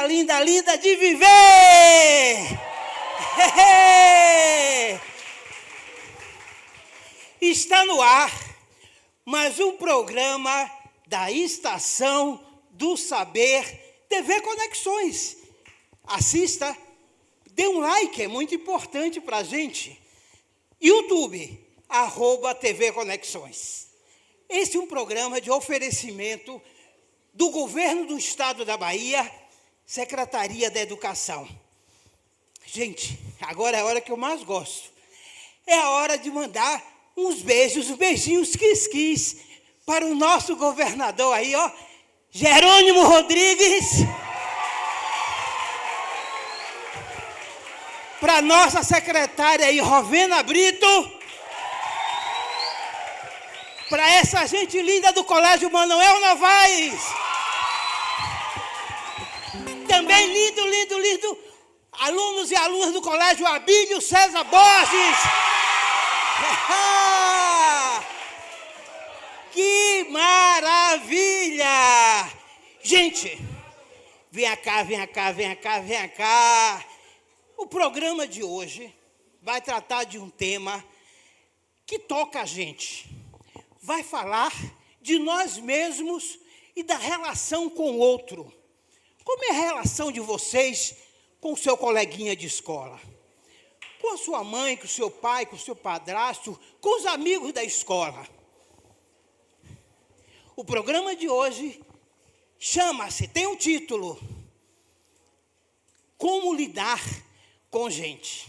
linda, linda, linda de viver! Está no ar mais um programa da Estação do Saber, TV Conexões. Assista, dê um like, é muito importante para a gente. YouTube, @TV Conexões. Esse é um programa de oferecimento do Governo do Estado da Bahia, Secretaria da Educação. Gente, agora é a hora que eu mais gosto. É a hora de mandar uns beijinhos quis para o nosso governador aí, ó, Jerônimo Rodrigues. Para nossa secretária aí, Rovena Brito. Para essa gente linda do Colégio Manuel Novaes. Também lindo, alunos e alunas do Colégio Abílio César Borges. Que maravilha! Gente, vem cá. O programa de hoje vai tratar de um tema que toca a gente. Vai falar de nós mesmos e da relação com o outro. Como é a relação de vocês com o seu coleguinha de escola? Com a sua mãe, com o seu pai, com o seu padrasto, com os amigos da escola? O programa de hoje tem um título: Como lidar com gente.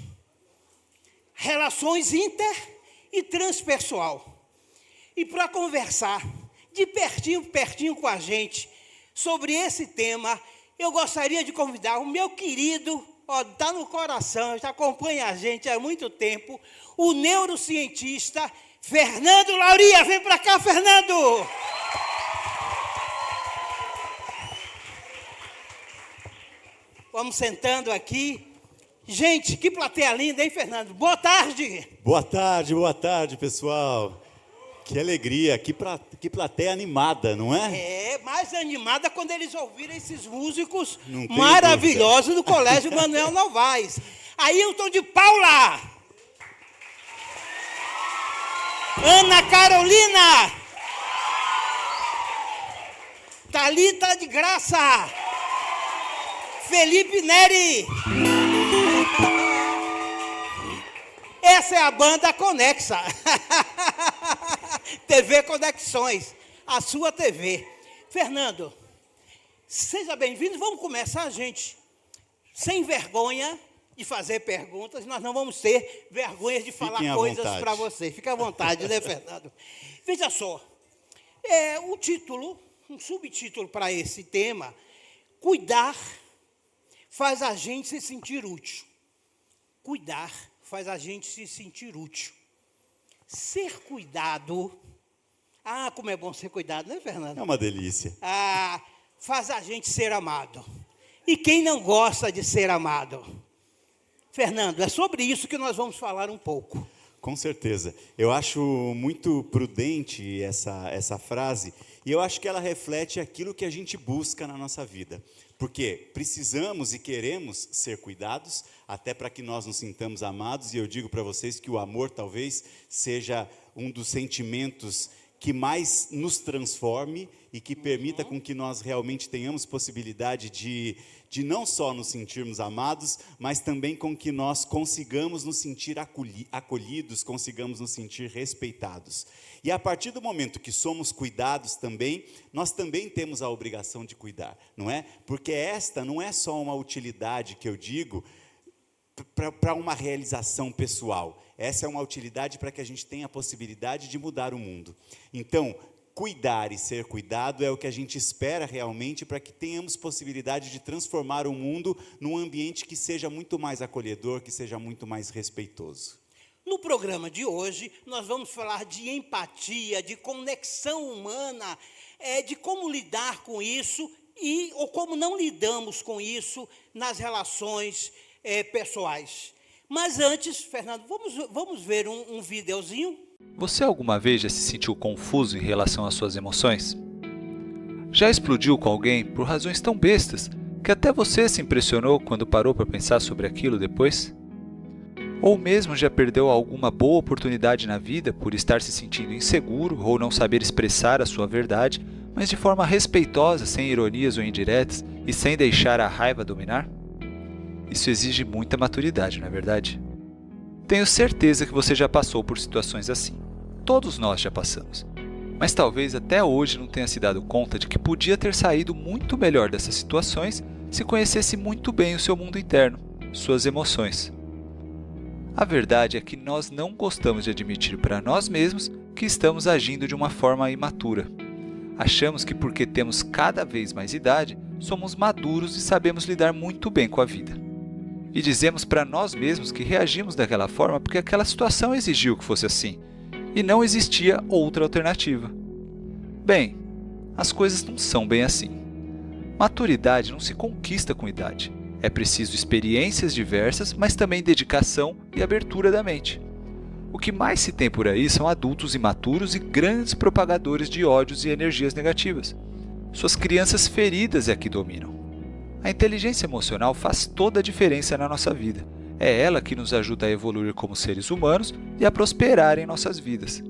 Relações inter e transpessoal. E para conversar de pertinho com a gente sobre esse tema, eu gostaria de convidar o meu querido, está no coração, já acompanha a gente há muito tempo, o neurocientista Fernando Lauria. Vem para cá, Fernando! Vamos sentando aqui. Gente, que plateia linda, hein, Fernando? Boa tarde! Boa tarde, pessoal. Que alegria, que plateia animada, não é? É, mais animada quando eles ouviram esses músicos maravilhosos do Colégio Manuel Novaes. Ailton de Paula, Ana Carolina, Thalita de Graça, Felipe Neri. Essa é a banda Conexa. TV Conexões, a sua TV. Fernando, seja bem-vindo. Vamos começar, gente, sem vergonha de fazer perguntas. Nós não vamos ter vergonha de falar coisas para você. Fica à vontade, né, Fernando? Veja só, o título, um subtítulo para esse tema: cuidar faz a gente se sentir útil. Cuidar faz a gente se sentir útil. Ser cuidado, como é bom ser cuidado, né, Fernando? É uma delícia. Faz a gente ser amado. E quem não gosta de ser amado? Fernando, é sobre isso que nós vamos falar um pouco. Com certeza. Eu acho muito prudente essa frase, e eu acho que ela reflete aquilo que a gente busca na nossa vida. Porque precisamos e queremos ser cuidados, até para que nós nos sintamos amados, e eu digo para vocês que o amor talvez seja um dos sentimentos que mais nos transforme e que permita com que nós realmente tenhamos possibilidade de não só nos sentirmos amados, mas também com que nós consigamos nos sentir acolhidos, consigamos nos sentir respeitados. E a partir do momento que somos cuidados também, nós também temos a obrigação de cuidar, não é? Porque esta não é só uma utilidade que eu digo para uma realização pessoal. Essa é uma utilidade para que a gente tenha a possibilidade de mudar o mundo. Então, cuidar e ser cuidado é o que a gente espera realmente para que tenhamos possibilidade de transformar o mundo num ambiente que seja muito mais acolhedor, que seja muito mais respeitoso. No programa de hoje, nós vamos falar de empatia, de conexão humana, de como lidar com isso ou como não lidamos com isso nas relações pessoais. Mas antes, Fernando, vamos ver um videozinho? Você alguma vez já se sentiu confuso em relação às suas emoções? Já explodiu com alguém por razões tão bestas Que até você se impressionou quando parou para pensar sobre aquilo depois? Ou mesmo já perdeu alguma boa oportunidade na vida por estar se sentindo inseguro ou não saber expressar a sua verdade, mas de forma respeitosa, sem ironias ou indiretas e sem deixar a raiva dominar? Isso exige muita maturidade, não é verdade? Tenho certeza que você já passou por situações assim. Todos nós já passamos. Mas talvez até hoje não tenha se dado conta de que podia ter saído muito melhor dessas situações se conhecesse muito bem o seu mundo interno, suas emoções. A verdade é que nós não gostamos de admitir para nós mesmos que estamos agindo de uma forma imatura. Achamos que porque temos cada vez mais idade, somos maduros e sabemos lidar muito bem com a vida. E dizemos para nós mesmos que reagimos daquela forma porque aquela situação exigiu que fosse assim, e não existia outra alternativa. Bem, as coisas não são bem assim. Maturidade não se conquista com idade. É preciso experiências diversas, mas também dedicação e abertura da mente. O que mais se tem por aí são adultos imaturos e grandes propagadores de ódios e energias negativas. Suas crianças feridas é que dominam. A inteligência emocional faz toda a diferença na nossa vida. É ela que nos ajuda a evoluir como seres humanos e a prosperar em nossas vidas.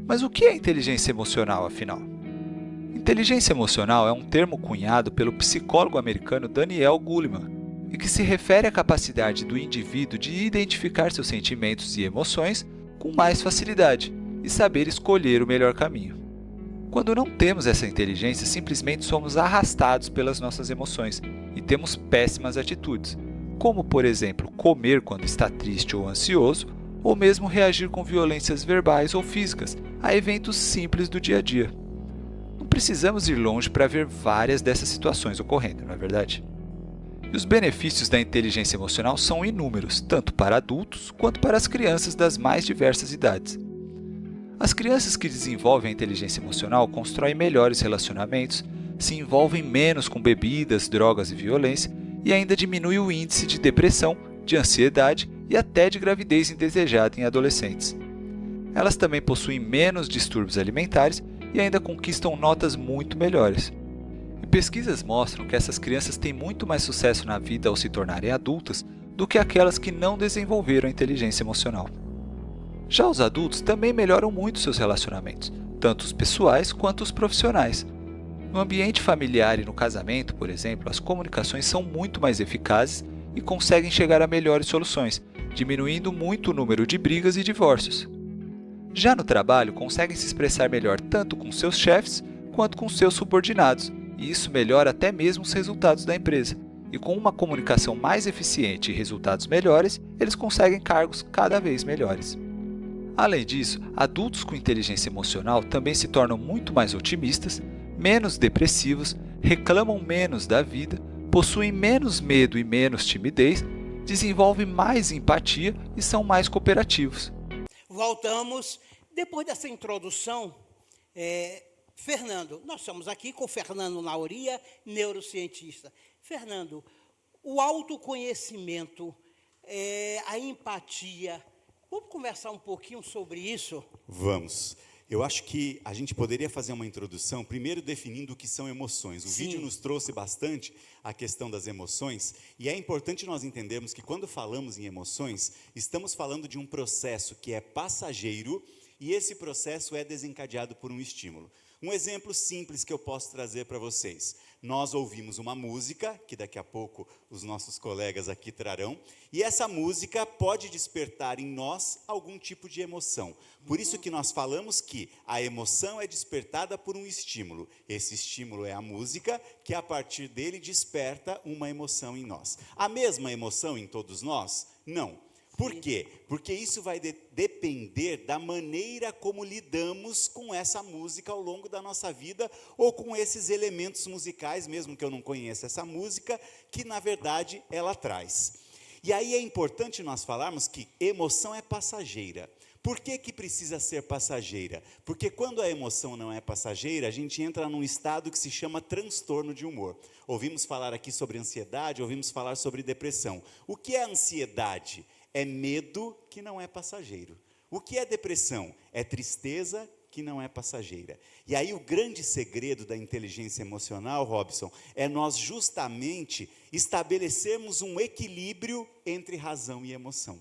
Mas o que é inteligência emocional, afinal? Inteligência emocional é um termo cunhado pelo psicólogo americano Daniel Goleman e que se refere à capacidade do indivíduo de identificar seus sentimentos e emoções com mais facilidade e saber escolher o melhor caminho. Quando não temos essa inteligência, simplesmente somos arrastados pelas nossas emoções e temos péssimas atitudes, como, por exemplo, comer quando está triste ou ansioso, ou mesmo reagir com violências verbais ou físicas a eventos simples do dia a dia. Não precisamos ir longe para ver várias dessas situações ocorrendo, não é verdade? E os benefícios da inteligência emocional são inúmeros, tanto para adultos quanto para as crianças das mais diversas idades. As crianças que desenvolvem a inteligência emocional constroem melhores relacionamentos, se envolvem menos com bebidas, drogas e violência e ainda diminui o índice de depressão, de ansiedade e até de gravidez indesejada em adolescentes. Elas também possuem menos distúrbios alimentares e ainda conquistam notas muito melhores. E pesquisas mostram que essas crianças têm muito mais sucesso na vida ao se tornarem adultas do que aquelas que não desenvolveram a inteligência emocional. Já os adultos também melhoram muito seus relacionamentos, tanto os pessoais quanto os profissionais. No ambiente familiar e no casamento, por exemplo, as comunicações são muito mais eficazes e conseguem chegar a melhores soluções, diminuindo muito o número de brigas e divórcios. Já no trabalho, conseguem se expressar melhor tanto com seus chefes quanto com seus subordinados, e isso melhora até mesmo os resultados da empresa. E com uma comunicação mais eficiente e resultados melhores, eles conseguem cargos cada vez melhores. Além disso, adultos com inteligência emocional também se tornam muito mais otimistas, menos depressivos, reclamam menos da vida, possuem menos medo e menos timidez, desenvolvem mais empatia e são mais cooperativos. Voltamos, depois dessa introdução, Fernando, nós estamos aqui com o Fernando Nauria, neurocientista. Fernando, o autoconhecimento, a empatia, vamos conversar um pouquinho sobre isso? Vamos. Eu acho que a gente poderia fazer uma introdução, primeiro definindo o que são emoções. O Sim. vídeo nos trouxe bastante a questão das emoções, e é importante nós entendermos que quando falamos em emoções, estamos falando de um processo que é passageiro, e esse processo é desencadeado por um estímulo. Um exemplo simples que eu posso trazer para vocês. Nós ouvimos uma música, que daqui a pouco os nossos colegas aqui trarão, e essa música pode despertar em nós algum tipo de emoção. Por isso que nós falamos que a emoção é despertada por um estímulo. Esse estímulo é a música, que a partir dele desperta uma emoção em nós. A mesma emoção em todos nós? Não. Por quê? Porque isso vai depender da maneira como lidamos com essa música ao longo da nossa vida, ou com esses elementos musicais, mesmo que eu não conheça essa música, que na verdade ela traz. E aí é importante nós falarmos que emoção é passageira. Por que que precisa ser passageira? Porque quando a emoção não é passageira, a gente entra num estado que se chama transtorno de humor. Ouvimos falar aqui sobre ansiedade, ouvimos falar sobre depressão. O que é ansiedade? É medo que não é passageiro. O que é depressão? É tristeza que não é passageira. E aí o grande segredo da inteligência emocional, Robson, é nós justamente estabelecermos um equilíbrio entre razão e emoção.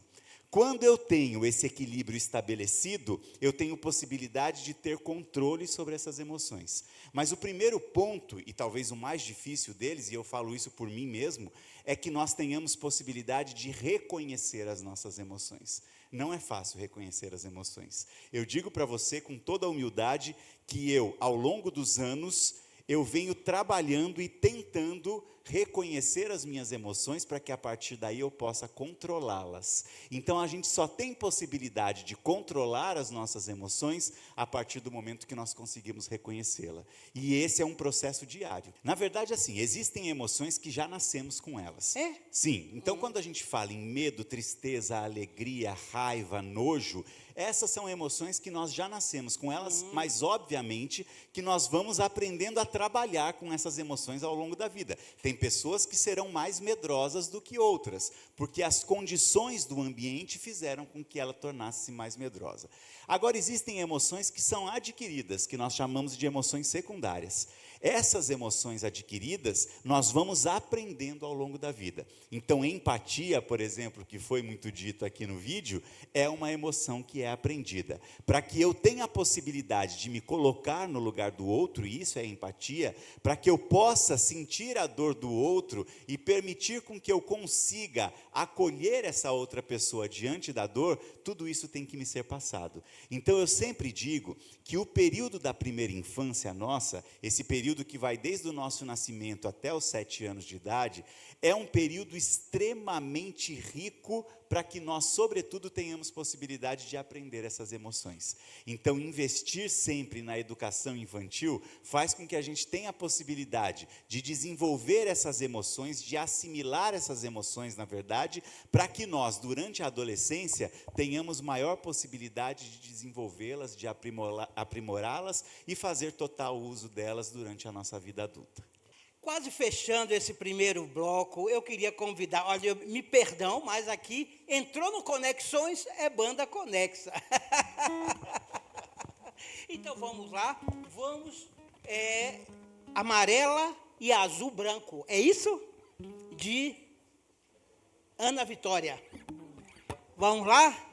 Quando eu tenho esse equilíbrio estabelecido, eu tenho possibilidade de ter controle sobre essas emoções. Mas o primeiro ponto, e talvez o mais difícil deles, e eu falo isso por mim mesmo, é que nós tenhamos possibilidade de reconhecer as nossas emoções. Não é fácil reconhecer as emoções. Eu digo para você com toda a humildade que eu, ao longo dos anos, eu venho trabalhando e tentando reconhecer as minhas emoções para que a partir daí eu possa controlá-las. Então a gente só tem possibilidade de controlar as nossas emoções a partir do momento que nós conseguimos reconhecê-la. E esse é um processo diário. Na verdade, assim, existem emoções que já nascemos com elas. É? Sim. Então quando a gente fala em medo, tristeza, alegria, raiva, nojo, essas são emoções que nós já nascemos com elas, mas obviamente que nós vamos aprendendo a trabalhar com essas emoções ao longo da vida. Tem pessoas que serão mais medrosas do que outras, porque as condições do ambiente fizeram com que ela tornasse-se mais medrosa. Agora, existem emoções que são adquiridas, que nós chamamos de emoções secundárias. Essas emoções adquiridas, nós vamos aprendendo ao longo da vida. Então, empatia, por exemplo, que foi muito dito aqui no vídeo, é uma emoção que é aprendida. Para que eu tenha a possibilidade de me colocar no lugar do outro, e isso é empatia, para que eu possa sentir a dor do outro e permitir com que eu consiga acolher essa outra pessoa diante da dor, tudo isso tem que me ser passado. Então, eu sempre digo que o período da primeira infância nossa, esse período que vai desde o nosso nascimento até os 7 anos de idade, é um período extremamente rico para que nós, sobretudo, tenhamos possibilidade de aprender essas emoções. Então, investir sempre na educação infantil faz com que a gente tenha a possibilidade de desenvolver essas emoções, de assimilar essas emoções, na verdade, para que nós, durante a adolescência, tenhamos maior possibilidade de desenvolvê-las, de aprimorá-las e fazer total uso delas durante a nossa vida adulta. Quase fechando esse primeiro bloco, eu queria convidar, olha, me perdão, mas aqui entrou no Conexões, é banda conexa. Então vamos lá, amarela e azul branco, é isso? De Ana Vitória. Vamos lá?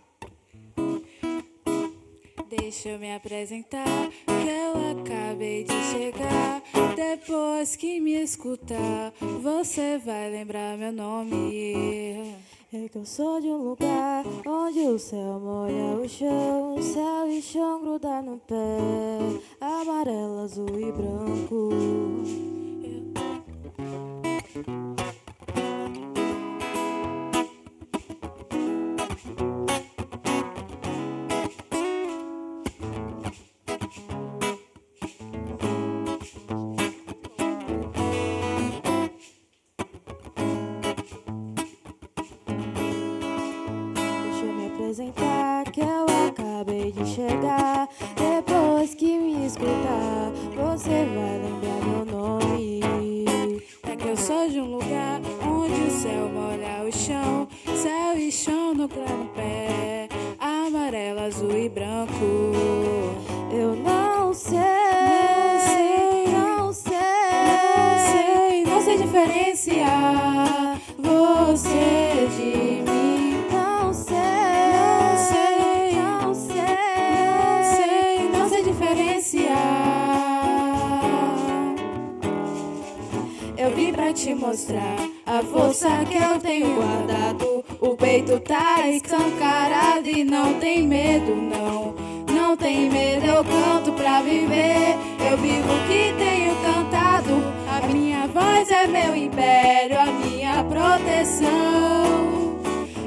Deixa eu me apresentar, que eu acabei de chegar. Depois que me escutar, você vai lembrar meu nome. É que eu sou de um lugar onde o céu molha o chão, o céu e chão grudar no pé, amarelo, azul e branco. Que eu acabei de chegar. Depois que me escutar, você vai lembrar meu nome. É que eu sou de um lugar onde o céu molha o chão, céu e chão no claro pé, amarelo, azul e branco. Eu não sei diferenciar você de mim. Eu vim pra te mostrar a força que eu tenho guardado. O peito tá escancarado e não tem medo, não. Não tem medo, eu canto pra viver. Eu vivo o que tenho cantado. A minha voz é meu império, a minha proteção.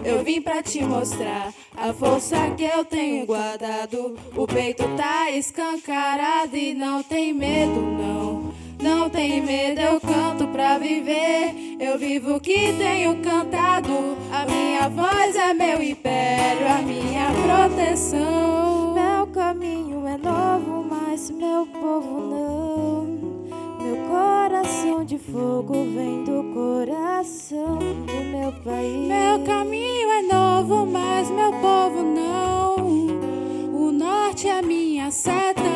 Eu vim pra te mostrar a força que eu tenho guardado. O peito tá escancarado e não tem medo, não. Não tem medo, eu canto pra viver. Eu vivo o que tenho cantado. A minha voz é meu império, a minha proteção. Meu caminho é novo, mas meu povo não. Meu coração de fogo vem do coração do meu país. Meu caminho é novo, mas meu povo não. O norte é minha seta.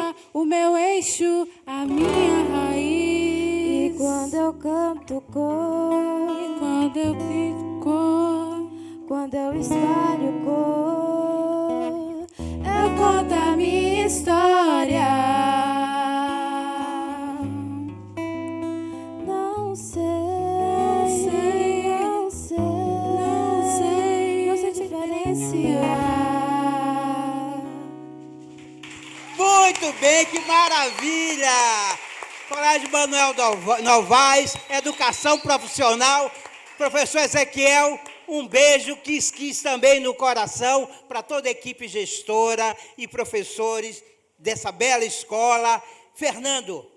cor, E quando eu pinto cor, quando eu espalho cor, eu conto a minha história. não sei, não sei não sei diferenciar. Muito bem, que maravilha! Colégio Manuel Novaes, Educação Profissional, professor Ezequiel, um beijo que quis também no coração para toda a equipe gestora e professores dessa bela escola. Fernando,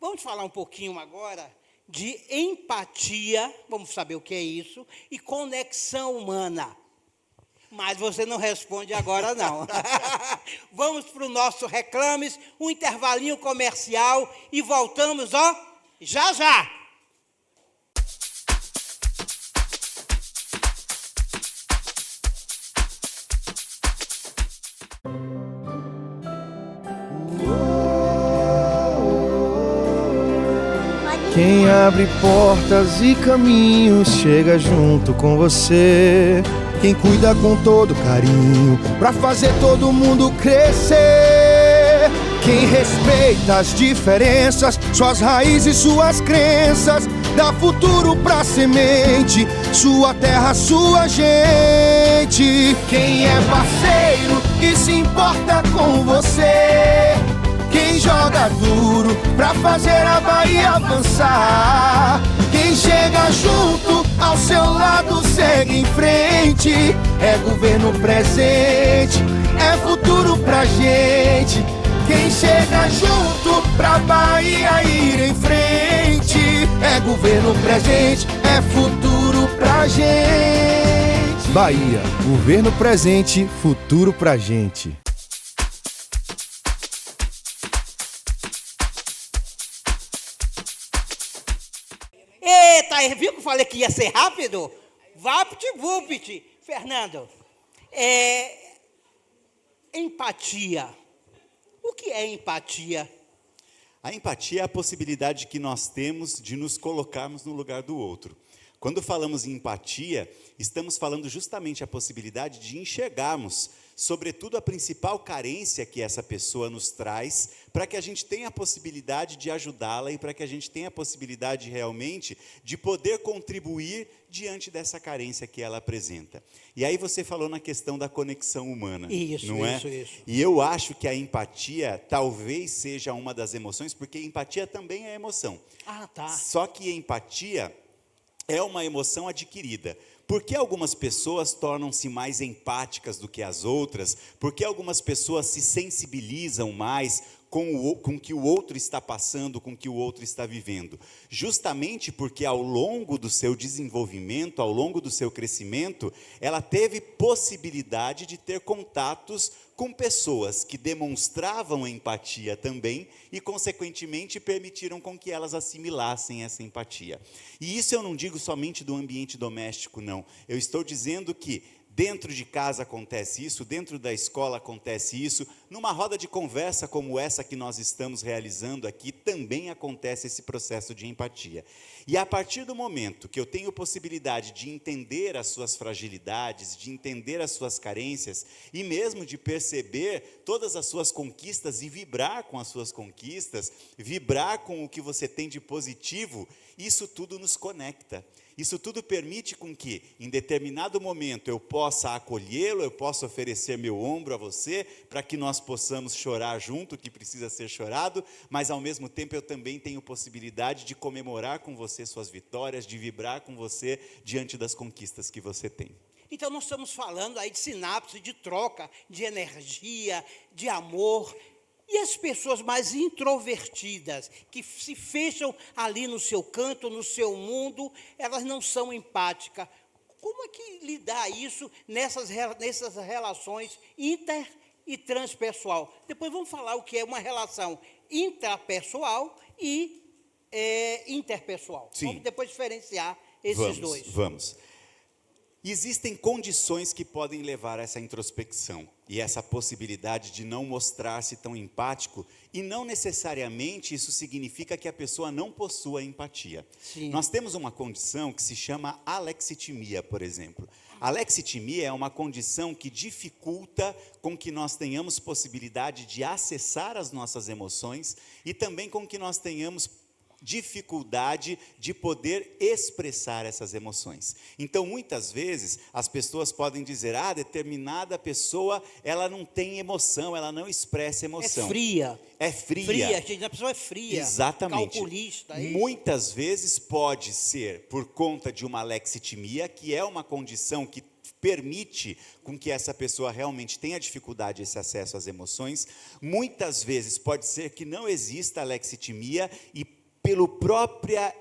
vamos falar um pouquinho agora de empatia, vamos saber o que é isso, e conexão humana. Mas você não responde agora, não. Vamos para o nosso Reclames, um intervalinho comercial e voltamos, ó, já já. Quem abre portas e caminhos chega junto com você. Quem cuida com todo carinho pra fazer todo mundo crescer. Quem respeita as diferenças, suas raízes, suas crenças, dá futuro pra semente, sua terra, sua gente. Quem é parceiro e se importa com você. Quem joga duro pra fazer a Bahia avançar. Quem chega junto ao seu lado segue em frente. É governo presente, é futuro pra gente. Quem chega junto pra Bahia ir em frente. É governo presente, é futuro pra gente. Bahia, governo presente, futuro pra gente. Eita, viu que eu falei que ia ser rápido? Vapt-vupt. Fernando, empatia. O que é empatia? A empatia é a possibilidade que nós temos de nos colocarmos no lugar do outro. Quando falamos em empatia, estamos falando justamente a possibilidade de enxergarmos, sobretudo, a principal carência que essa pessoa nos traz, para que a gente tenha a possibilidade de ajudá-la e para que a gente tenha a possibilidade realmente de poder contribuir diante dessa carência que ela apresenta. E aí você falou na questão da conexão humana, não é? Isso. E eu acho que a empatia talvez seja uma das emoções, porque empatia também é emoção. Ah, tá. Só que empatia é uma emoção adquirida. Por que algumas pessoas tornam-se mais empáticas do que as outras? Por que algumas pessoas se sensibilizam mais com o que o outro está passando, com o que o outro está vivendo? Justamente porque ao longo do seu desenvolvimento, ao longo do seu crescimento, ela teve possibilidade de ter contatos com pessoas que demonstravam empatia também e, consequentemente, permitiram com que elas assimilassem essa empatia. E isso eu não digo somente do ambiente doméstico, não. Eu estou dizendo que dentro de casa acontece isso, dentro da escola acontece isso, numa roda de conversa como essa que nós estamos realizando aqui, também acontece esse processo de empatia. E a partir do momento que eu tenho possibilidade de entender as suas fragilidades, de entender as suas carências, e mesmo de perceber todas as suas conquistas e vibrar com as suas conquistas, vibrar com o que você tem de positivo, isso tudo nos conecta. Isso tudo permite com que, em determinado momento, eu possa acolhê-lo, eu possa oferecer meu ombro a você, para que nós possamos chorar junto, o que precisa ser chorado, mas, ao mesmo tempo, eu também tenho possibilidade de comemorar com você suas vitórias, de vibrar com você diante das conquistas que você tem. Então, nós estamos falando aí de sinapse, de troca, de energia, de amor. E as pessoas mais introvertidas, que se fecham ali no seu canto, no seu mundo, elas não são empáticas. Como é que lidar isso nessas relações inter e transpessoal? Depois vamos falar o que é uma relação intrapessoal e interpessoal. Sim. Vamos depois diferenciar esses dois. Vamos. Existem condições que podem levar a essa introspecção e essa possibilidade de não mostrar-se tão empático, e não necessariamente isso significa que a pessoa não possua empatia. Sim. Nós temos uma condição que se chama alexitimia, por exemplo. A alexitimia é uma condição que dificulta com que nós tenhamos possibilidade de acessar as nossas emoções e também com que nós tenhamos dificuldade de poder expressar essas emoções. Então, muitas vezes, as pessoas podem dizer, determinada pessoa, ela não tem emoção, ela não expressa emoção. É fria. É fria. Fria, gente, a pessoa é fria. Exatamente. Calculista. Muitas vezes pode ser por conta de uma alexitimia, que é uma condição que permite com que essa pessoa realmente tenha dificuldade esse acesso às emoções. Muitas vezes pode ser que não exista alexitimia e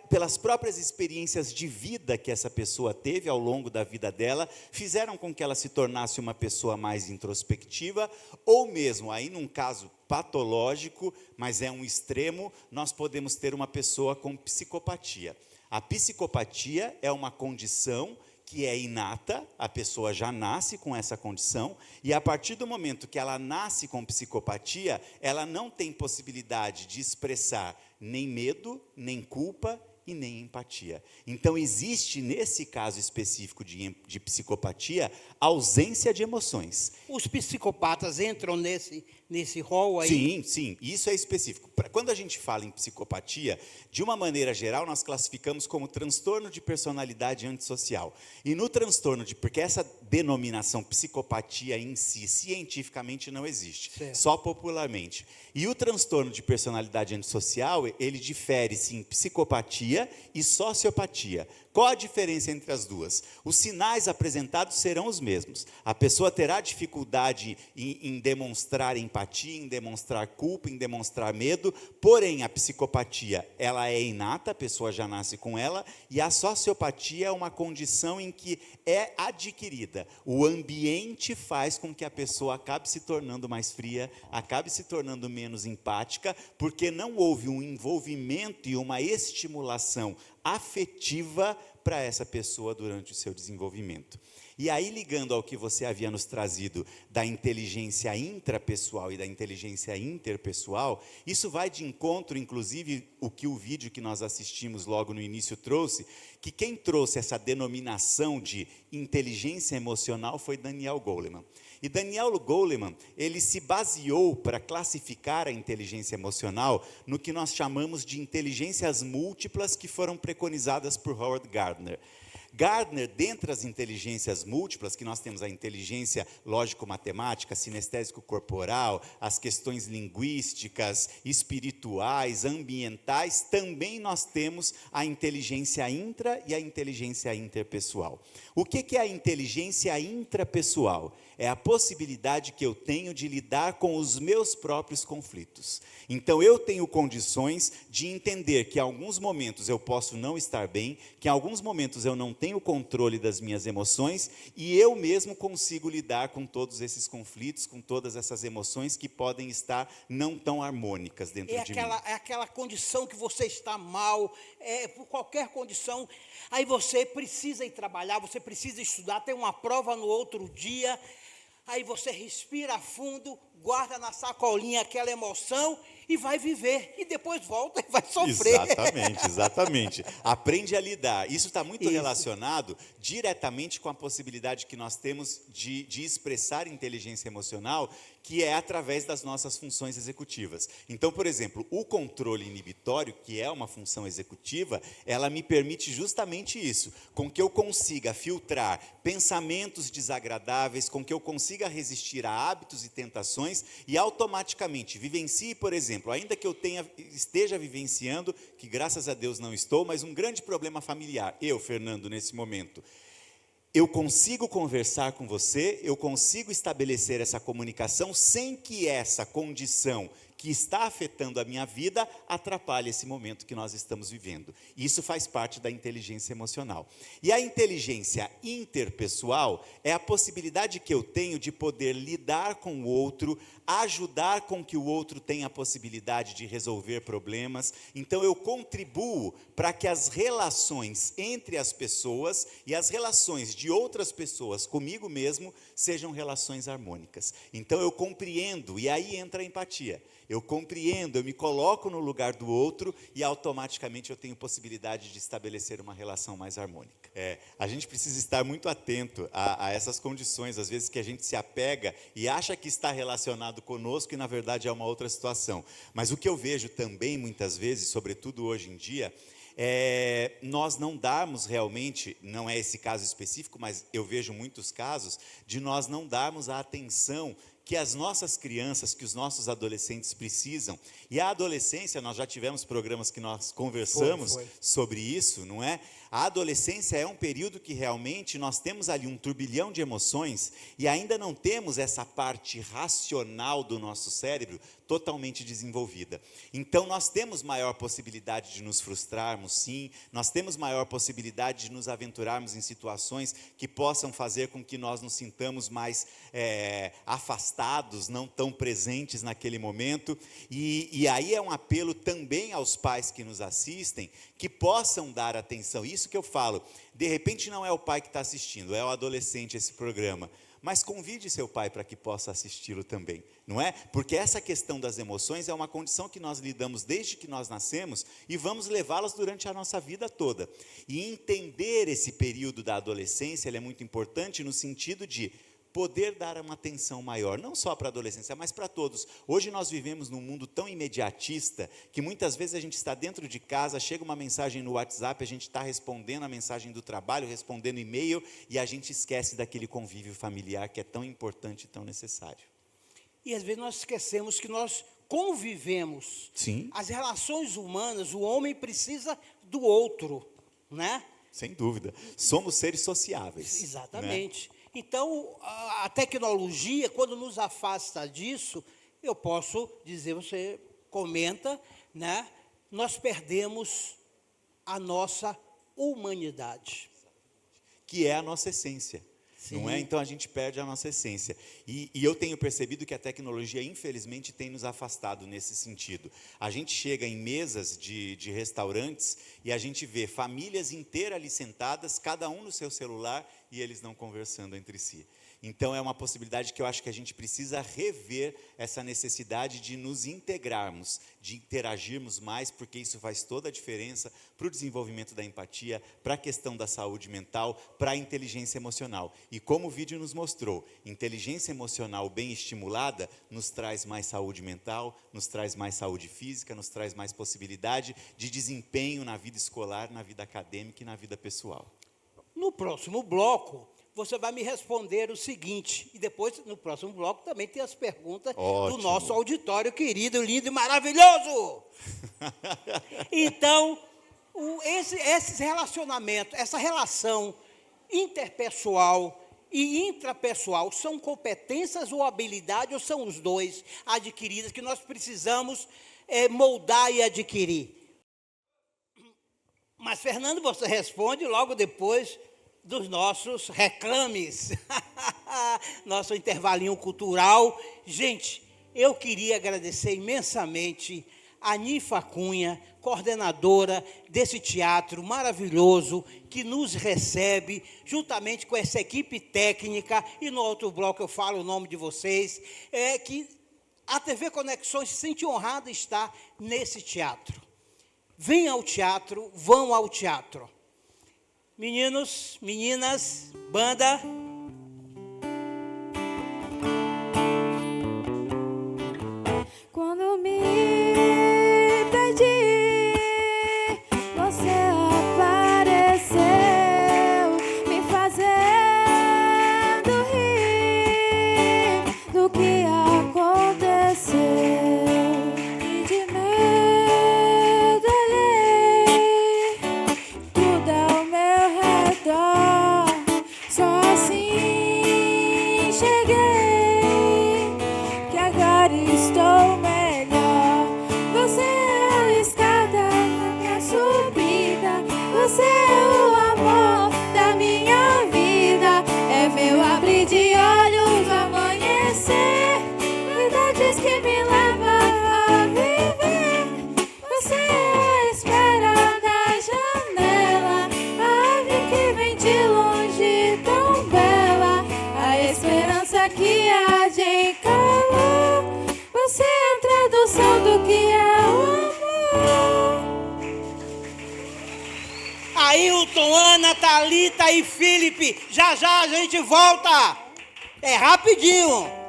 pelas próprias experiências de vida que essa pessoa teve ao longo da vida dela, fizeram com que ela se tornasse uma pessoa mais introspectiva, ou mesmo, aí num caso patológico, mas é um extremo, nós podemos ter uma pessoa com psicopatia. A psicopatia é uma condição que é inata, a pessoa já nasce com essa condição, e a partir do momento que ela nasce com psicopatia, ela não tem possibilidade de expressar nem medo, nem culpa e nem empatia. Então, existe, nesse caso específico de psicopatia, ausência de emoções. Os psicopatas entram nesse rol aí? Sim, sim, isso é específico. Quando a gente fala em psicopatia, de uma maneira geral, nós classificamos como transtorno de personalidade antissocial. E no transtorno porque essa denominação psicopatia em si, cientificamente não existe, certo, só popularmente. E o transtorno de personalidade antissocial, ele difere-se em psicopatia e sociopatia. Qual a diferença entre as duas? Os sinais apresentados serão os mesmos. A pessoa terá dificuldade em demonstrar empatia, em demonstrar culpa, em demonstrar medo, porém a psicopatia, ela é inata, a pessoa já nasce com ela, e a sociopatia é uma condição em que é adquirida. O ambiente faz com que a pessoa acabe se tornando mais fria, acabe se tornando menos empática, porque não houve um envolvimento e uma estimulação afetiva para essa pessoa durante o seu desenvolvimento. E aí, ligando ao que você havia nos trazido da inteligência intrapessoal e da inteligência interpessoal, isso vai de encontro, inclusive, o vídeo que nós assistimos logo no início trouxe, que quem trouxe essa denominação de inteligência emocional foi Daniel Goleman. E Daniel Goleman, ele se baseou para classificar a inteligência emocional no que nós chamamos de inteligências múltiplas que foram preconizadas por Howard Gardner. Gardner, dentre as inteligências múltiplas, que nós temos a inteligência lógico-matemática, sinestésico-corporal, as questões linguísticas, espirituais, ambientais, também nós temos a inteligência intra e a inteligência interpessoal. O que é a inteligência intrapessoal? É a possibilidade que eu tenho de lidar com os meus próprios conflitos. Então, eu tenho condições de entender que em alguns momentos eu posso não estar bem, que em alguns momentos eu não tenho controle das minhas emoções, e eu mesmo consigo lidar com todos esses conflitos, com todas essas emoções que podem estar não tão harmônicas dentro de mim. É aquela condição que você está mal, por qualquer condição, aí você precisa ir trabalhar, você precisa estudar, tem uma prova no outro dia, aí você respira fundo, guarda na sacolinha aquela emoção e vai viver. E depois volta e vai sofrer. Exatamente. Aprende a lidar. Isso está muito relacionado diretamente com a possibilidade que nós temos de expressar inteligência emocional, que é através das nossas funções executivas. Então, por exemplo, o controle inibitório, que é uma função executiva, ela me permite justamente isso, com que eu consiga filtrar pensamentos desagradáveis, com que eu consiga resistir a hábitos e tentações, e automaticamente vivencie, por exemplo, ainda que eu esteja vivenciando, que graças a Deus não estou, mas um grande problema familiar, Fernando, nesse momento, eu consigo conversar com você, eu consigo estabelecer essa comunicação sem que essa condição que está afetando a minha vida atrapalha esse momento que nós estamos vivendo. Isso faz parte da inteligência emocional. E a inteligência interpessoal é a possibilidade que eu tenho de poder lidar com o outro, ajudar com que o outro tenha a possibilidade de resolver problemas. Então eu contribuo para que as relações entre as pessoas e as relações de outras pessoas comigo mesmo sejam relações harmônicas. Então eu compreendo, e aí entra a empatia. Eu compreendo, eu me coloco no lugar do outro e automaticamente eu tenho possibilidade de estabelecer uma relação mais harmônica. A gente precisa estar muito atento a essas condições, às vezes que a gente se apega e acha que está relacionado conosco e na verdade é uma outra situação. Mas o que eu vejo também muitas vezes, sobretudo hoje em dia, nós não darmos realmente, não é esse caso específico, mas eu vejo muitos casos, de nós não darmos a atenção que as nossas crianças, que os nossos adolescentes precisam. E a adolescência, nós já tivemos programas que nós conversamos sobre isso, não é? A adolescência é um período que realmente nós temos ali um turbilhão de emoções e ainda não temos essa parte racional do nosso cérebro totalmente desenvolvida. Então nós temos maior possibilidade de nos frustrarmos, sim, nós temos maior possibilidade de nos aventurarmos em situações que possam fazer com que nós nos sintamos mais afastados, não tão presentes naquele momento, e aí é um apelo também aos pais que nos assistem, que possam dar atenção. Isso que eu falo, de repente não é o pai que está assistindo, é o adolescente esse programa, mas convide seu pai para que possa assisti-lo também, não é? Porque essa questão das emoções é uma condição que nós lidamos desde que nós nascemos e vamos levá-las durante a nossa vida toda. E entender esse período da adolescência, ele é muito importante no sentido de poder dar uma atenção maior, não só para a adolescência, mas para todos. Hoje nós vivemos num mundo tão imediatista, que muitas vezes a gente está dentro de casa, chega uma mensagem no WhatsApp, a gente está respondendo a mensagem do trabalho, respondendo e-mail, e a gente esquece daquele convívio familiar que é tão importante e tão necessário. E às vezes nós esquecemos que nós convivemos. Sim. As relações humanas, o homem precisa do outro, né? Sem dúvida. Somos seres sociáveis. Exatamente. Né? Então, a tecnologia, quando nos afasta disso, eu posso dizer, você comenta, né? Nós perdemos a nossa humanidade. Que é a nossa essência. Sim. Não é? Então a gente perde a nossa essência. E eu tenho percebido que a tecnologia, infelizmente, tem nos afastado nesse sentido. A gente chega em mesas de restaurantes e a gente vê famílias inteiras ali sentadas, cada um no seu celular e eles não conversando entre si. Então é uma possibilidade que eu acho que a gente precisa rever essa necessidade de nos integrarmos, de interagirmos mais, porque isso faz toda a diferença para o desenvolvimento da empatia, para a questão da saúde mental, para a inteligência emocional. E como o vídeo nos mostrou, inteligência emocional bem estimulada nos traz mais saúde mental, nos traz mais saúde física, nos traz mais possibilidade de desempenho na vida escolar, na vida acadêmica e na vida pessoal. No próximo bloco, você vai me responder o seguinte, e depois, no próximo bloco, também tem as perguntas do nosso auditório querido, lindo e maravilhoso. Então, esse relacionamento, essa relação interpessoal e intrapessoal, são competências ou habilidades, ou são os dois adquiridas que nós precisamos moldar e adquirir? Mas, Fernando, você responde logo depois dos nossos reclames, nosso intervalinho cultural. Gente, eu queria agradecer imensamente a Nifa Cunha, coordenadora desse teatro maravilhoso, que nos recebe, juntamente com essa equipe técnica, e no outro bloco eu falo o nome de vocês, que a TV Conexões se sente honrada de estar nesse teatro. Venham ao teatro, vão ao teatro. Meninos, meninas, banda. Quando me perdi, você apareceu, me fazendo rir do que aconteceu. E de medo olhei tudo ao meu redor, só assim Edson, Ana, Thalita e Felipe. Já já a gente volta. É rapidinho.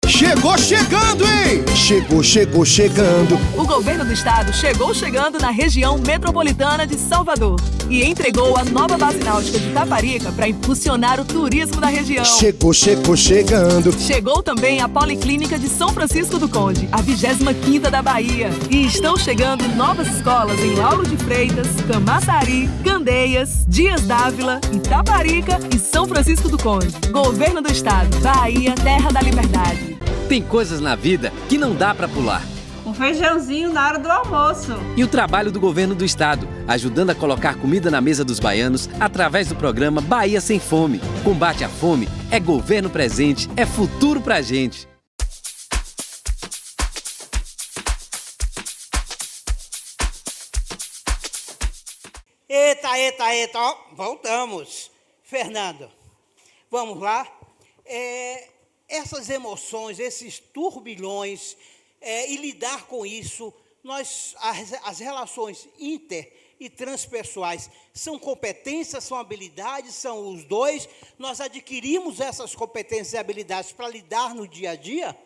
Chegou chegando, hein? Chegou chegando. O governo do estado chegou chegando na região metropolitana de Salvador e entregou a nova base náutica de Taparica para impulsionar o turismo da região. Chegou chegando. Chegou também a Policlínica de São Francisco do Conde, a 25ª da Bahia. E estão chegando novas escolas em Lauro de Freitas, Camaçari, Candeias, Dias Dávila, Itaparica e São Francisco do Conde. Governo do estado, Bahia, terra da liberdade. Tem coisas na vida que não dá para pular. Um feijãozinho na hora do almoço. E o trabalho do governo do estado, ajudando a colocar comida na mesa dos baianos através do programa Bahia Sem Fome. Combate à fome é governo presente, é futuro pra gente. Eita, ó, voltamos. Fernando, vamos lá. Essas emoções, esses turbilhões, e lidar com isso, as relações inter e transpessoais são competências, são habilidades, são os dois. Nós adquirimos essas competências e habilidades para lidar no dia a dia?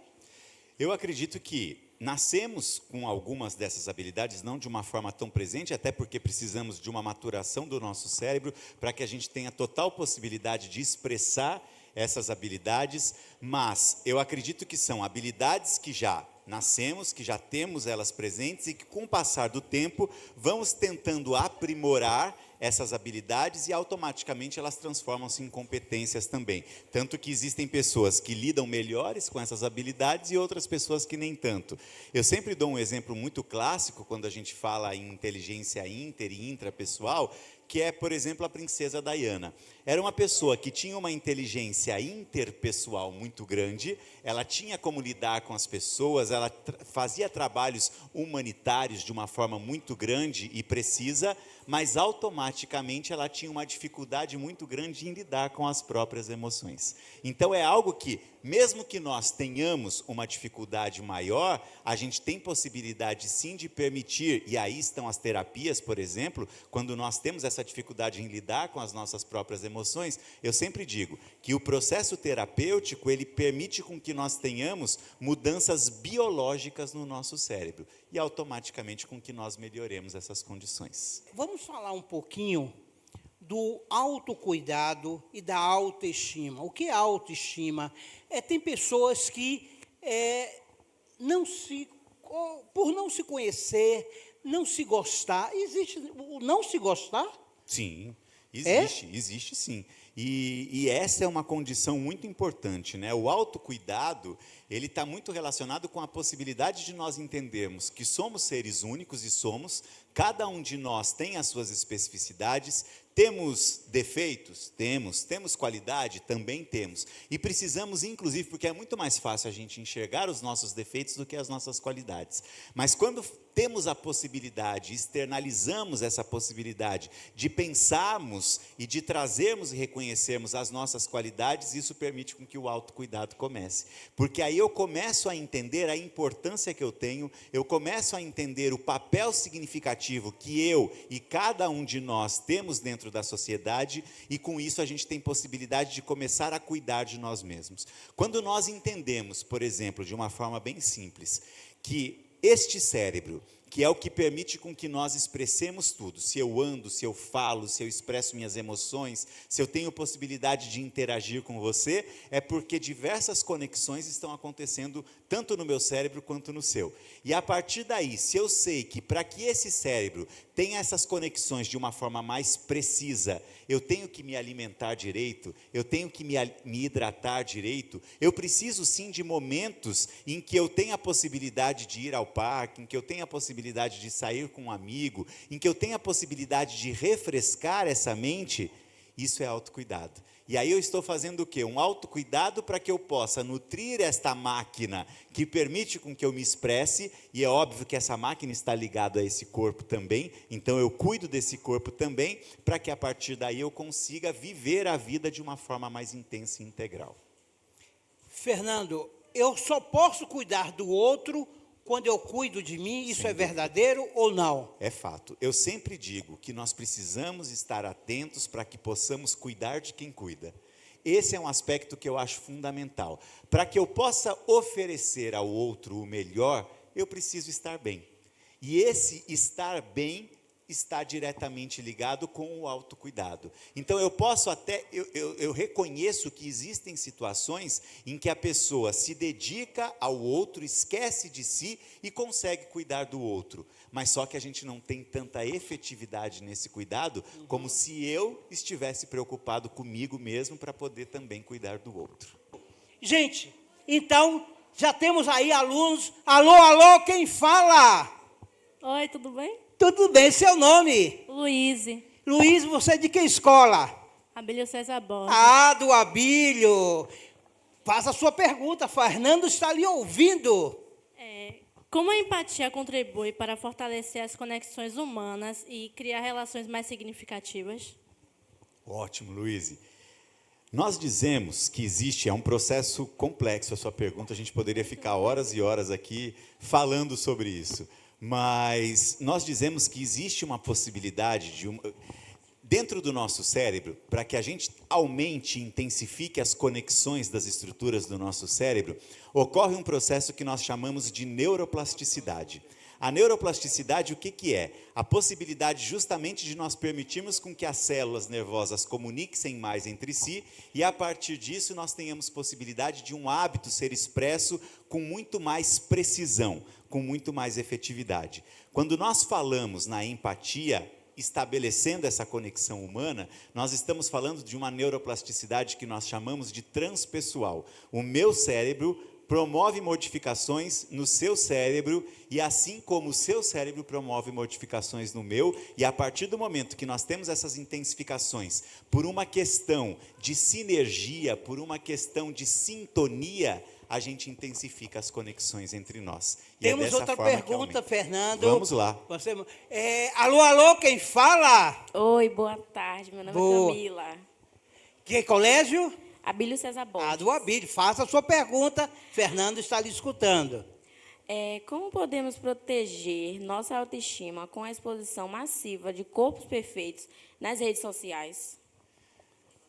Eu acredito que nascemos com algumas dessas habilidades, não de uma forma tão presente, até porque precisamos de uma maturação do nosso cérebro para que a gente tenha total possibilidade de expressar essas habilidades, mas eu acredito que são habilidades que já nascemos, que já temos elas presentes e que com o passar do tempo vamos tentando aprimorar essas habilidades e automaticamente elas transformam-se em competências também. Tanto que existem pessoas que lidam melhores com essas habilidades e outras pessoas que nem tanto. Eu sempre dou um exemplo muito clássico quando a gente fala em inteligência inter e intrapessoal, que é, por exemplo, a princesa Diana. Era uma pessoa que tinha uma inteligência interpessoal muito grande, ela tinha como lidar com as pessoas, ela fazia trabalhos humanitários de uma forma muito grande e precisa, mas automaticamente ela tinha uma dificuldade muito grande em lidar com as próprias emoções. Então é algo que, mesmo que nós tenhamos uma dificuldade maior, a gente tem possibilidade sim de permitir, e aí estão as terapias, por exemplo, quando nós temos essa dificuldade em lidar com as nossas próprias emoções, eu sempre digo que o processo terapêutico, ele permite com que nós tenhamos mudanças biológicas no nosso cérebro, e automaticamente com que nós melhoremos essas condições. Vamos falar um pouquinho do autocuidado e da autoestima. O que é autoestima? Tem pessoas que, por não se conhecer, não se gostar. Existe o não se gostar? Sim, existe sim. E essa é uma condição muito importante, né? O autocuidado, ele está muito relacionado com a possibilidade de nós entendermos que somos seres únicos e somos, cada um de nós tem as suas especificidades, temos defeitos? Temos qualidade? Também temos. E precisamos, inclusive, porque é muito mais fácil a gente enxergar os nossos defeitos do que as nossas qualidades. Mas quando temos a possibilidade, externalizamos essa possibilidade de pensarmos e de trazermos e reconhecermos as nossas qualidades, isso permite com que o autocuidado comece. Porque aí eu começo a entender a importância que eu tenho, eu começo a entender o papel significativo que eu e cada um de nós temos dentro da sociedade, e com isso a gente tem possibilidade de começar a cuidar de nós mesmos. Quando nós entendemos, por exemplo, de uma forma bem simples, que este cérebro, que é o que permite com que nós expressemos tudo, se eu ando, se eu falo, se eu expresso minhas emoções, se eu tenho possibilidade de interagir com você, é porque diversas conexões estão acontecendo tanto no meu cérebro quanto no seu. E a partir daí, se eu sei que para que esse cérebro tenha essas conexões de uma forma mais precisa, eu tenho que me alimentar direito, eu tenho que me hidratar direito, eu preciso sim de momentos em que eu tenha a possibilidade de ir ao parque, em que eu tenha a possibilidade de sair com um amigo, em que eu tenha a possibilidade de refrescar essa mente, isso é autocuidado. E aí eu estou fazendo o quê? Um autocuidado para que eu possa nutrir esta máquina que permite com que eu me expresse, e é óbvio que essa máquina está ligada a esse corpo também, então eu cuido desse corpo também, para que a partir daí eu consiga viver a vida de uma forma mais intensa e integral. Fernando, eu só posso cuidar do outro quando eu cuido de mim. Isso é verdadeiro ou não? É fato. Eu sempre digo que nós precisamos estar atentos para que possamos cuidar de quem cuida. Esse é um aspecto que eu acho fundamental. Para que eu possa oferecer ao outro o melhor, eu preciso estar bem. E esse estar bem está diretamente ligado com o autocuidado. Então, eu reconheço que existem situações em que a pessoa se dedica ao outro, esquece de si e consegue cuidar do outro. Mas só que a gente não tem tanta efetividade nesse cuidado, como se eu estivesse preocupado comigo mesmo para poder também cuidar do outro. Gente, então, já temos aí alunos. Alô, alô, quem fala? Oi, tudo bem? Tudo bem, seu nome? Luiz. Luiz, você é de que escola? Abílio César Borges. Ah, do Abílio. Faça a sua pergunta, Fernando está lhe ouvindo. Como a empatia contribui para fortalecer as conexões humanas e criar relações mais significativas? Ótimo, Luiz. Nós dizemos que existe, é um processo complexo a sua pergunta, a gente poderia ficar horas e horas aqui falando sobre isso. Mas nós dizemos que existe uma possibilidade dentro do nosso cérebro, para que a gente aumente e intensifique as conexões das estruturas do nosso cérebro, ocorre um processo que nós chamamos de neuroplasticidade. A neuroplasticidade, o que é? A possibilidade justamente de nós permitirmos com que as células nervosas comuniquem mais entre si e, a partir disso, nós tenhamos possibilidade de um hábito ser expresso com muito mais precisão, com muito mais efetividade. Quando nós falamos na empatia, estabelecendo essa conexão humana, nós estamos falando de uma neuroplasticidade que nós chamamos de transpessoal. O meu cérebro promove modificações no seu cérebro e assim como o seu cérebro promove modificações no meu, e a partir do momento que nós temos essas intensificações por uma questão de sinergia, por uma questão de sintonia, a gente intensifica as conexões entre nós. E temos outra pergunta, Fernando. Vamos lá. Alô, alô, quem fala? Oi, boa tarde, meu nome é Camila. Que colégio? Abílio César Borges. Ah, do Abílio. Faça a sua pergunta, Fernando está lhe escutando. Como podemos proteger nossa autoestima com a exposição massiva de corpos perfeitos nas redes sociais?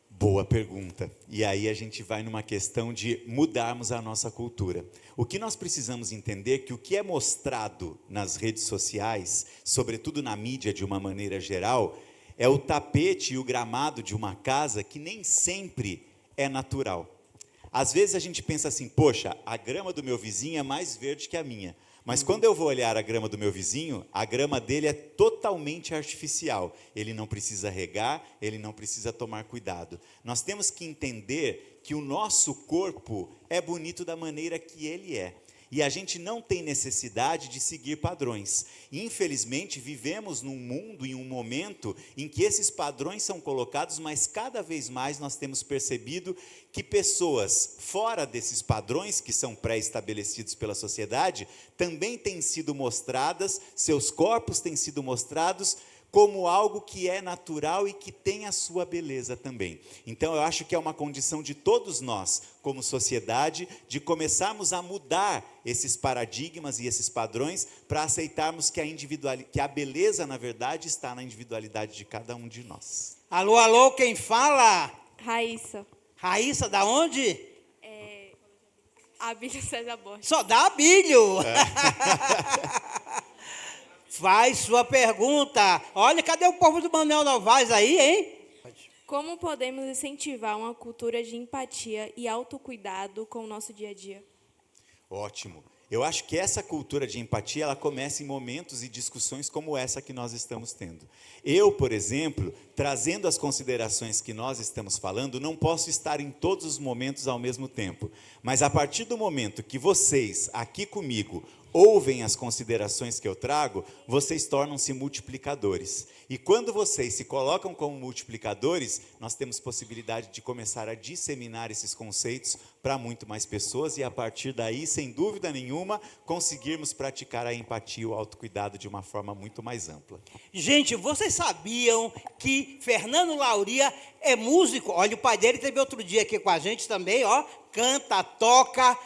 Boa pergunta. E aí a gente vai numa questão de mudarmos a nossa cultura. O que nós precisamos entender é que o que é mostrado nas redes sociais, sobretudo na mídia de uma maneira geral, é o tapete e o gramado de uma casa que nem sempre é natural. Às vezes a gente pensa assim, poxa, a grama do meu vizinho é mais verde que a minha. Mas quando eu vou olhar a grama do meu vizinho, a grama dele é totalmente artificial. Ele não precisa regar, ele não precisa tomar cuidado. Nós temos que entender que o nosso corpo é bonito da maneira que ele é. E a gente não tem necessidade de seguir padrões. Infelizmente, vivemos num mundo, em um momento, em que esses padrões são colocados, mas cada vez mais nós temos percebido que pessoas fora desses padrões, que são pré-estabelecidos pela sociedade, também têm sido mostradas, seus corpos têm sido mostrados como algo que é natural e que tem a sua beleza também. Então, eu acho que é uma condição de todos nós, como sociedade, de começarmos a mudar esses paradigmas e esses padrões para aceitarmos que a beleza, na verdade, está na individualidade de cada um de nós. Alô, alô, quem fala? Raíssa. Raíssa, da onde? Abílio César Borges. Só dá Abílio. Faz sua pergunta. Olha, cadê o povo do Manuel Novaes aí, hein? Como podemos incentivar uma cultura de empatia e autocuidado com o nosso dia a dia? Ótimo. Eu acho que essa cultura de empatia, ela começa em momentos e discussões como essa que nós estamos tendo. Eu, por exemplo, trazendo as considerações que nós estamos falando, não posso estar em todos os momentos ao mesmo tempo. Mas a partir do momento que vocês, aqui comigo, ouvem as considerações que eu trago, vocês tornam-se multiplicadores. E quando vocês se colocam como multiplicadores, nós temos possibilidade de começar a disseminar esses conceitos para muito mais pessoas e, a partir daí, sem dúvida nenhuma, conseguirmos praticar a empatia e o autocuidado de uma forma muito mais ampla. Gente, vocês sabiam que Fernando Lauria é músico? Olha, o pai dele teve outro dia aqui com a gente também, ó, canta, toca.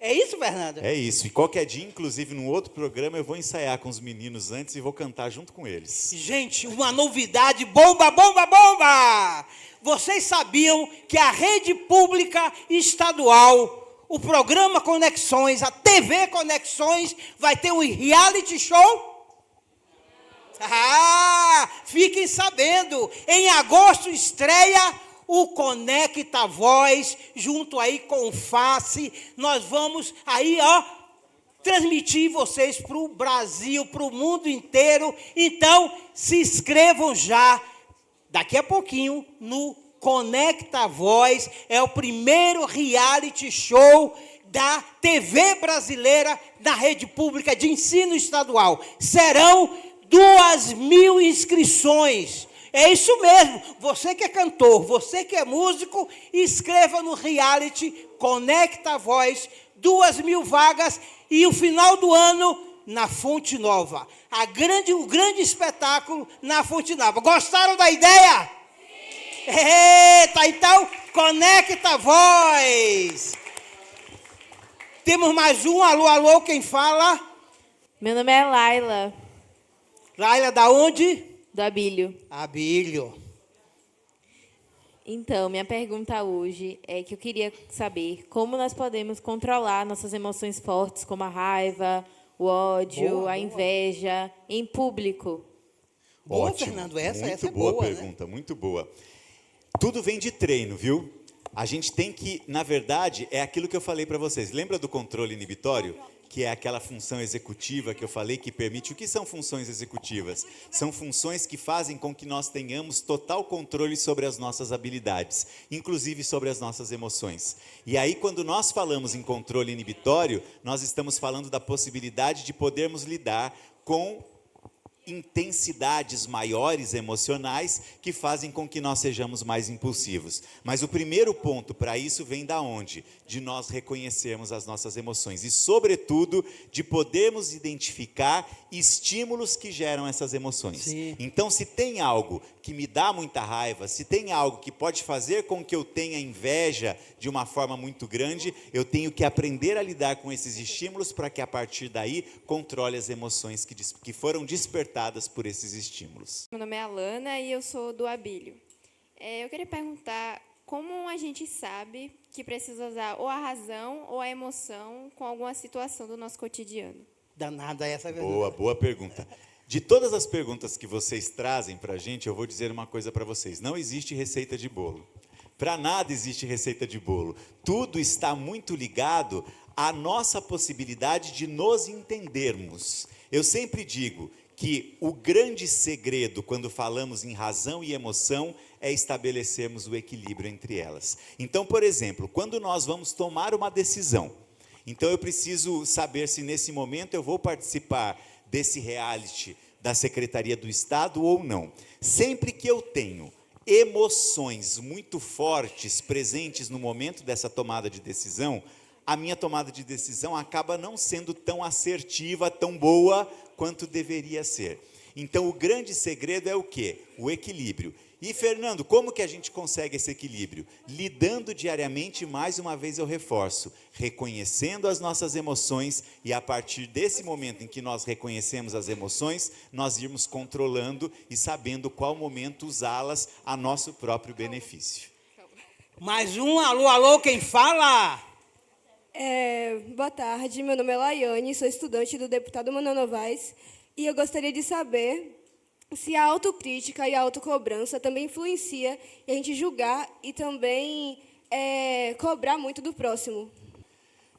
É isso, Fernando? É isso. E qualquer dia, inclusive, num outro programa, eu vou ensaiar com os meninos antes e vou cantar junto com eles. Gente, uma novidade, bomba, bomba, bomba! Vocês sabiam que a rede pública estadual, o programa Conexões, a TV Conexões, vai ter um reality show? Ah, fiquem sabendo, em agosto estreia o Conecta Voz, junto aí com o Face, nós vamos aí, transmitir vocês para o Brasil, para o mundo inteiro. Então, se inscrevam já, daqui a pouquinho, no Conecta Voz, é o primeiro reality show da TV brasileira na rede pública de ensino estadual. Serão 2.000 inscrições. É isso mesmo, você que é cantor, você que é músico, inscreva no reality Conecta Voz, 2.000 vagas, e o final do ano na Fonte Nova. O grande espetáculo na Fonte Nova. Gostaram da ideia? Sim! Eita, então, Conecta Voz. Temos mais um, alô, alô, quem fala? Meu nome é Laila. Laila, da onde? Do Abílio. Abílio. Então, minha pergunta hoje é que eu queria saber como nós podemos controlar nossas emoções fortes, como a raiva, o ódio, a inveja, em público. Boa, Ótimo. Fernando, essa é boa boa, pergunta, né? Muito boa. Tudo vem de treino, viu? A gente tem que, na verdade, é aquilo que eu falei para vocês. Lembra do controle inibitório? Que é aquela função executiva que eu falei que permite... O que são funções executivas? São funções que fazem com que nós tenhamos total controle sobre as nossas habilidades, inclusive sobre as nossas emoções. E aí, quando nós falamos em controle inibitório, nós estamos falando da possibilidade de podermos lidar com intensidades maiores emocionais que fazem com que nós sejamos mais impulsivos. Mas o primeiro ponto para isso vem da onde? De nós reconhecermos as nossas emoções e, sobretudo, de podermos identificar estímulos que geram essas emoções. Sim. Então, se tem algo que me dá muita raiva, se tem algo que pode fazer com que eu tenha inveja de uma forma muito grande, eu tenho que aprender a lidar com esses estímulos para que, a partir daí, controle as emoções que foram despertadas por esses estímulos. Meu nome é Alana e eu sou do Abílio. Eu queria perguntar como a gente sabe que precisa usar ou a razão ou a emoção com alguma situação do nosso cotidiano. Danada essa pergunta. Boa pergunta. De todas as perguntas que vocês trazem para a gente, eu vou dizer uma coisa para vocês. Não existe receita de bolo. Para nada existe receita de bolo. Tudo está muito ligado à nossa possibilidade de nos entendermos. Eu sempre digo que o grande segredo, quando falamos em razão e emoção, é estabelecermos o equilíbrio entre elas. Então, por exemplo, quando nós vamos tomar uma decisão, então eu preciso saber se nesse momento eu vou participar desse reality da Secretaria do Estado ou não. Sempre que eu tenho emoções muito fortes presentes no momento dessa tomada de decisão, a minha tomada de decisão acaba não sendo tão assertiva, tão boa quanto deveria ser. Então, o grande segredo é o quê? O equilíbrio. E, Fernando, como que a gente consegue esse equilíbrio? Lidando diariamente, mais uma vez eu reforço, reconhecendo as nossas emoções e, a partir desse momento em que nós reconhecemos as emoções, nós irmos controlando e sabendo qual momento usá-las a nosso próprio benefício. Mais um, alô, alô, quem fala? Boa tarde, meu nome é Laiane, sou estudante do deputado Manuel Novaes e eu gostaria de saber se a autocrítica e a autocobrança também influencia em a gente julgar e também cobrar muito do próximo.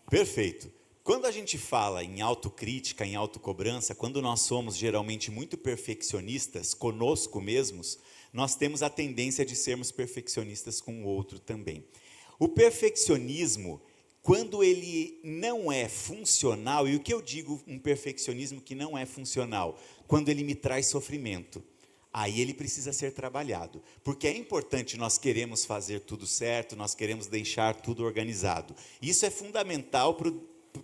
Perfeito. Quando a gente fala em autocrítica, em autocobrança, quando nós somos geralmente muito perfeccionistas conosco mesmos, nós temos a tendência de sermos perfeccionistas com o outro também. O perfeccionismo, quando ele não é funcional, e o que eu digo um perfeccionismo que não é funcional? Quando ele me traz sofrimento. Aí ele precisa ser trabalhado. Porque é importante, nós queremos fazer tudo certo, nós queremos deixar tudo organizado. Isso é fundamental para o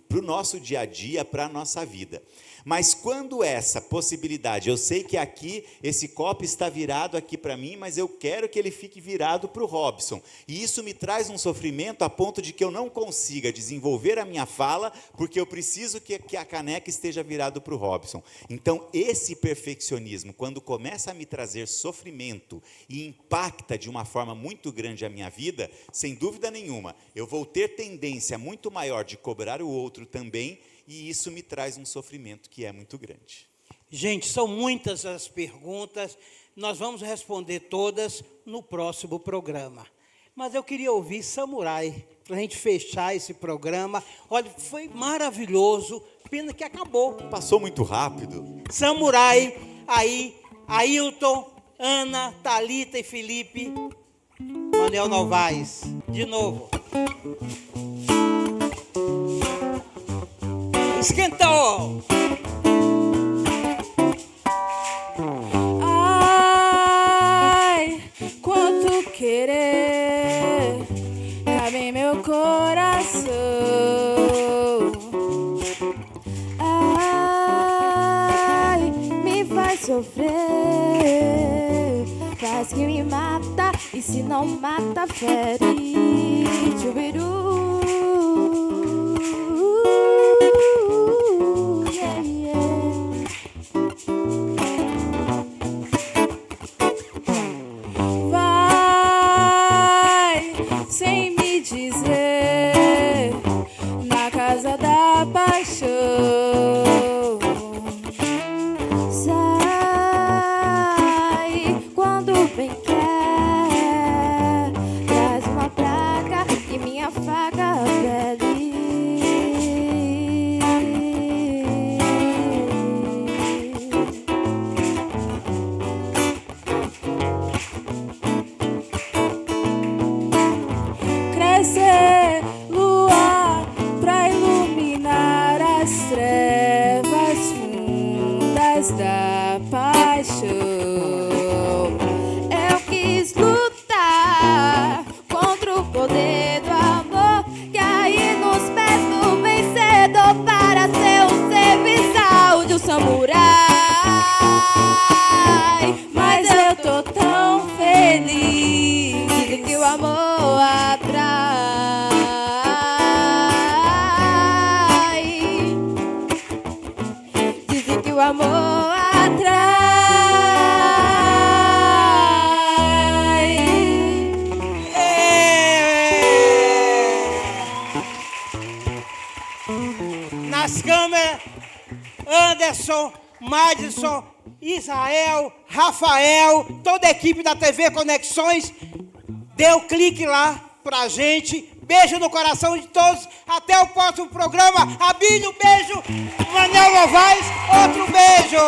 para o nosso dia a dia, para a nossa vida. Mas quando essa possibilidade, eu sei que aqui, esse copo está virado aqui para mim, mas eu quero que ele fique virado para o Robson. E isso me traz um sofrimento a ponto de que eu não consiga desenvolver a minha fala, porque eu preciso que a caneca esteja virada para o Robson. Então, esse perfeccionismo, quando começa a me trazer sofrimento e impacta de uma forma muito grande a minha vida, sem dúvida nenhuma, eu vou ter tendência muito maior de cobrar o outro também, e isso me traz um sofrimento que é muito grande. Gente, são muitas as perguntas, nós vamos responder todas no próximo programa. Mas eu queria ouvir Samurai, para a gente fechar esse programa. Olha, foi maravilhoso, pena que acabou. Passou muito rápido. Samurai, aí, Ailton, Ana, Thalita e Felipe, Manuel Novaes, de novo. Esquentou! Ai, quanto querer cabe em meu coração. Ai, me faz sofrer, faz que me mata, e se não mata, fere. Chubiru. Sem me dizer, na casa da paixão, sai quando bem quer, traz uma praga e minha faca velha. Lua pra iluminar as trevas fundas da paixão. Eu quis lutar contra o poder do amor, cair nos pés do vencedor para ser um serviçal de um samurai. Mas eu tô tão feliz de que o amor atrai. Dizem que o amor atrai. Nas câmeras, Anderson, Madison, Israel, Rafael, toda a equipe da TV Conexões, dê o clique lá pra gente. Beijo no coração de todos. Até o próximo programa. Abílio, beijo. Manuel Novaes, outro beijo.